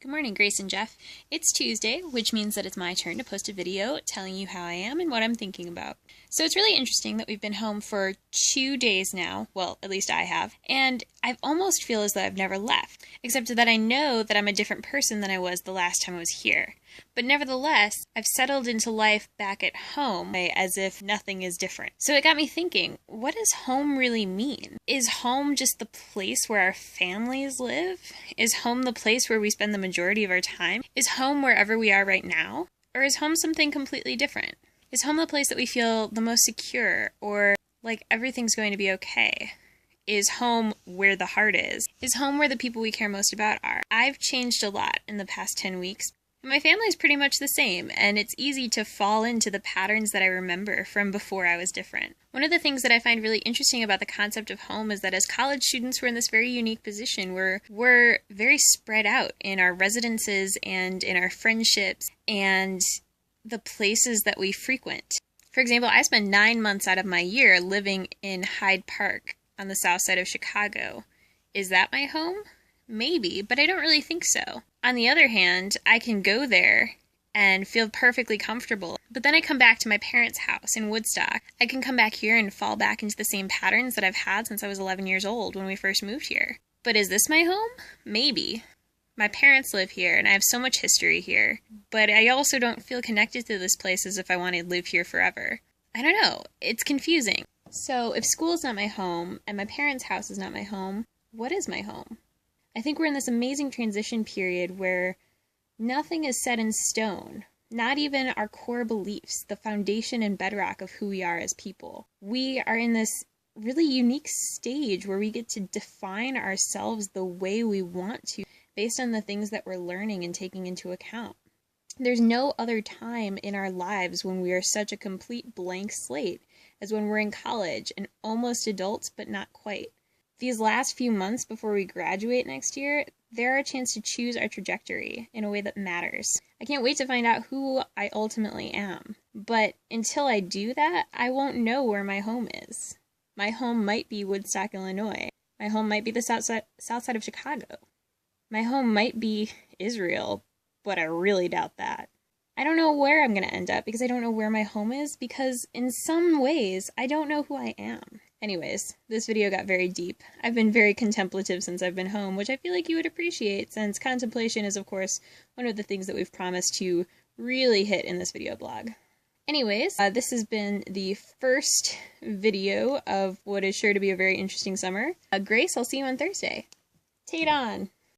Good morning, Grace and Jeff. It's Tuesday, which means that it's my turn to post a video telling you how I am and what I'm thinking about. So it's really interesting that we've been home for 2 days now, well, at least I have, and I almost feel as though I've never left, except that I know that I'm a different person than I was the last time I was here. But nevertheless, I've settled into life back at home as if nothing is different. So it got me thinking, what does home really mean? Is home just the place where our families live? Is home the place where we spend the majority of our time? Is home wherever we are right now? Or is home something completely different? Is home the place that we feel the most secure or like everything's going to be okay? Is home where the heart is? Is home where the people we care most about are? I've changed a lot in the past 10 weeks. My family's pretty much the same, and it's easy to fall into the patterns that I remember from before I was different. One of the things that I find really interesting about the concept of home is that as college students, we're in this very unique position where we're very spread out in our residences and in our friendships and the places that we frequent. For example, I spend 9 months out of my year living in Hyde Park on the south side of Chicago. Is that my home? Maybe, but I don't really think so. On the other hand, I can go there and feel perfectly comfortable, but then I come back to my parents' house in Woodstock. I can come back here and fall back into the same patterns that I've had since I was 11 years old when we first moved here. But is this my home? Maybe. My parents live here, and I have so much history here, but I also don't feel connected to this place as if I want to live here forever. I don't know. It's confusing. So if school's not my home, and my parents' house is not my home, what is my home? I think we're in this amazing transition period where nothing is set in stone, not even our core beliefs, the foundation and bedrock of who we are as people. We are in this really unique stage where we get to define ourselves the way we want to based on the things that we're learning and taking into account. There's no other time in our lives when we are such a complete blank slate as when we're in college and almost adults but not quite. These last few months before we graduate next year, they're a chance to choose our trajectory in a way that matters. I can't wait to find out who I ultimately am. But until I do that, I won't know where my home is. My home might be Woodstock, Illinois. My home might be the south side of Chicago. My home might be Israel, but I really doubt that. I don't know where I'm going to end up because I don't know where my home is because in some ways, I don't know who I am. Anyways, this video got very deep. I've been very contemplative since I've been home, which I feel like you would appreciate since contemplation is, of course, one of the things that we've promised to really hit in this video blog. Anyways, this has been the first video of what is sure to be a very interesting summer. Grace, I'll see you on Thursday. Take it on!